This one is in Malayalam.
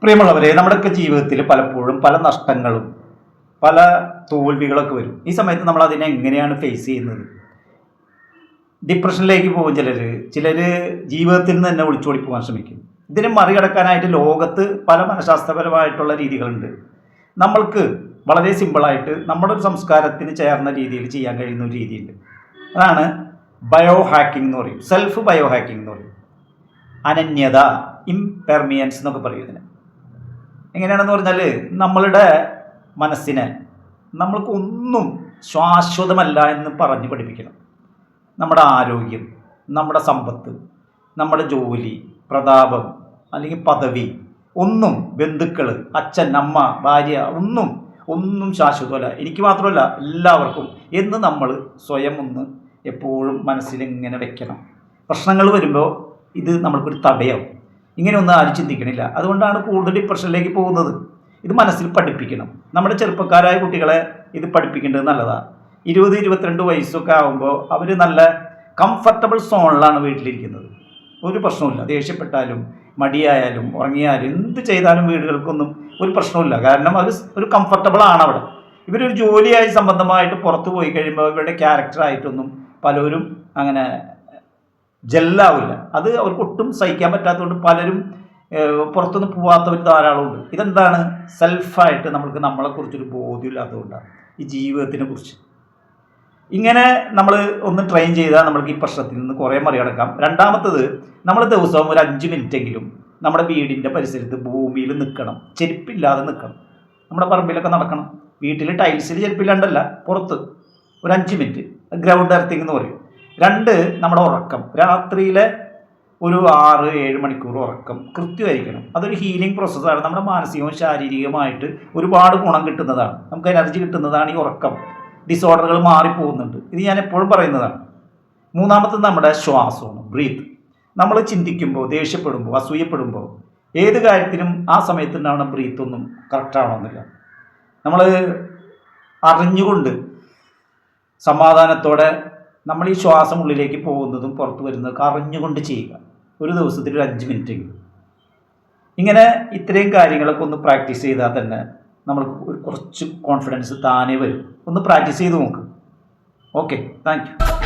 പ്രിയമുള്ളവരെ, നമ്മുടെയൊക്കെ ജീവിതത്തിൽ പലപ്പോഴും പല നഷ്ടങ്ങളും പല തോൽവികളൊക്കെ വരും. ഈ സമയത്ത് നമ്മൾ അതിനെ എങ്ങനെയാണ് ഫേസ് ചെയ്യുന്നത്? ഡിപ്രഷനിലേക്ക് പോകും ചിലർ ജീവിതത്തിൽ നിന്ന് തന്നെ ഒളിച്ചോടി പോകാൻ ശ്രമിക്കും. ഇതിനെ മറികടക്കാനായിട്ട് ലോകത്ത് പല മനഃശാസ്ത്രപരമായിട്ടുള്ള രീതികളുണ്ട്. നമ്മൾക്ക് വളരെ സിമ്പിളായിട്ട് നമ്മുടെ ഒരു സംസ്കാരത്തിന് ചേർന്ന രീതിയിൽ ചെയ്യാൻ കഴിയുന്ന ഒരു രീതിയുണ്ട്. അതാണ് ബയോ ഹാക്കിംഗ് എന്ന് പറയും, സെൽഫ് ബയോ ഹാക്കിംഗ് എന്ന് പറയും. അനന്യത, ഇംപെർമിയൻസ് എന്നൊക്കെ പറയും ഇതിന്. എങ്ങനെയാണെന്ന് പറഞ്ഞാൽ, നമ്മളുടെ മനസ്സിനെ നമ്മൾക്കൊന്നും ശാശ്വതമല്ല എന്ന് പറഞ്ഞ് പഠിപ്പിക്കണം. നമ്മുടെ ആരോഗ്യം, നമ്മുടെ സമ്പത്ത്, നമ്മുടെ ജോലി, പ്രതാപം അല്ലെങ്കിൽ പദവി, ഒന്നും, ബന്ധുക്കൾ, അച്ഛൻ, അമ്മ, ഭാര്യ, ഒന്നും ശാശ്വതമല്ല, എനിക്ക് മാത്രമല്ല എല്ലാവർക്കും എന്ന് നമ്മൾ സ്വയം ഒന്ന് എപ്പോഴും മനസ്സിലിങ്ങനെ വെക്കണം. പ്രശ്നങ്ങൾ വരുമ്പോൾ ഇത് നമ്മൾക്കൊരു തടയാവും. ഇങ്ങനെയൊന്നും ആരും ചിന്തിക്കണില്ല. അതുകൊണ്ടാണ് കൂടുതൽ ഡിപ്രഷനിലേക്ക് പോകുന്നത്. ഇത് മനസ്സിൽ പഠിപ്പിക്കണം. നമ്മുടെ ചെറുപ്പക്കാരായ കുട്ടികളെ ഇത് പഠിപ്പിക്കേണ്ടത് നല്ലതാണ്. 20-22 വയസ്സൊക്കെ ആകുമ്പോൾ അവർ നല്ല കംഫർട്ടബിൾ സോണിലാണ് വീട്ടിലിരിക്കുന്നത്. ഒരു പ്രശ്നമില്ല. ദേഷ്യപ്പെട്ടാലും മടിയായാലും ഉറങ്ങിയാലും എന്ത് ചെയ്താലും വീടുകൾക്കൊന്നും ഒരു പ്രശ്നമില്ല. കാരണം അത് ഒരു കംഫർട്ടബിൾ ആണ് അവിടെ. ഇവരൊരു ജോലിയായി സംബന്ധമായിട്ട് പുറത്തു പോയി കഴിയുമ്പോൾ ഇവരുടെ ക്യാരക്ടറായിട്ടൊന്നും പലരും അങ്ങനെ ജെല്ലാവില്ല. അത് അവർക്ക് ഒട്ടും സഹിക്കാൻ പറ്റാത്തതുകൊണ്ട് പലരും പുറത്തൊന്നും പോകാത്തവർ ധാരാളമുണ്ട്. ഇതെന്താണ്? സെൽഫായിട്ട് നമ്മൾക്ക് നമ്മളെക്കുറിച്ചൊരു ബോധ്യമില്ലാത്തതുകൊണ്ടാണ്. ഈ ജീവിതത്തിനെ കുറിച്ച് ഇങ്ങനെ നമ്മൾ ഒന്ന് ട്രെയിൻ ചെയ്താൽ നമ്മൾക്ക് ഈ പ്രശ്നത്തിൽ നിന്ന് കുറേ മറികടക്കാം. രണ്ടാമത്തത്, നമ്മൾ ദിവസവും ഒരു 5 മിനിറ്റെങ്കിലും നമ്മുടെ വീടിൻ്റെ പരിസരത്ത് ഭൂമിയിൽ നിൽക്കണം. ചെരുപ്പില്ലാതെ നിൽക്കണം. നമ്മുടെ പറമ്പിലൊക്കെ നടക്കണം. വീട്ടിൽ ടൈൽസിൽ ചെരുപ്പില്ലാണ്ടല്ല, പുറത്ത് ഒരു 5 മിനിറ്റ് ഗ്രൗണ്ട് എർത്തിങ് എന്ന് പറയും. 2, നമ്മുടെ ഉറക്കം. രാത്രിയിലെ ഒരു 6-7 മണിക്കൂർ ഉറക്കം കൃത്യമായിരിക്കണം. അതൊരു ഹീലിംഗ് പ്രോസസ്സാണ്. നമ്മുടെ മാനസികവും ശാരീരികമായിട്ട് ഒരുപാട് ഗുണം കിട്ടുന്നതാണ്. നമുക്ക് എനർജി കിട്ടുന്നതാണ് ഈ ഉറക്കം. ഡിസോർഡറുകൾ മാറിപ്പോകുന്നുണ്ട്. ഇത് ഞാൻ എപ്പോഴും പറയുന്നതാണ്. മൂന്നാമത്തത് നമ്മുടെ ശ്വാസമാണ്, ബ്രീത്ത്. നമ്മൾ ചിന്തിക്കുമ്പോൾ, ദേഷ്യപ്പെടുമ്പോൾ, അസൂയപ്പെടുമ്പോൾ, ഏത് കാര്യത്തിനും ആ സമയത്ത് ഉണ്ടാവുന്ന ബ്രീത്തൊന്നും കറക്റ്റാവണമെന്നില്ല. നമ്മൾ അറിഞ്ഞുകൊണ്ട് സമാധാനത്തോടെ നമ്മൾ ഈ ശ്വാസം ഉള്ളിലേക്ക് പോകുന്നതും പുറത്തു വരുന്നതൊക്കെ അറിഞ്ഞുകൊണ്ട് ചെയ്യുക. ഒരു ദിവസത്തിൽ ഒരു 5 മിനിറ്റെങ്കിലും. ഇങ്ങനെ ഇത്രയും കാര്യങ്ങളൊക്കെ ഒന്ന് പ്രാക്ടീസ് ചെയ്താൽ തന്നെ നമ്മൾക്ക് കുറച്ച് കോൺഫിഡൻസ് താനേ വരും. ഒന്ന് പ്രാക്ടീസ് ചെയ്ത് നോക്ക്. Okay, thank you.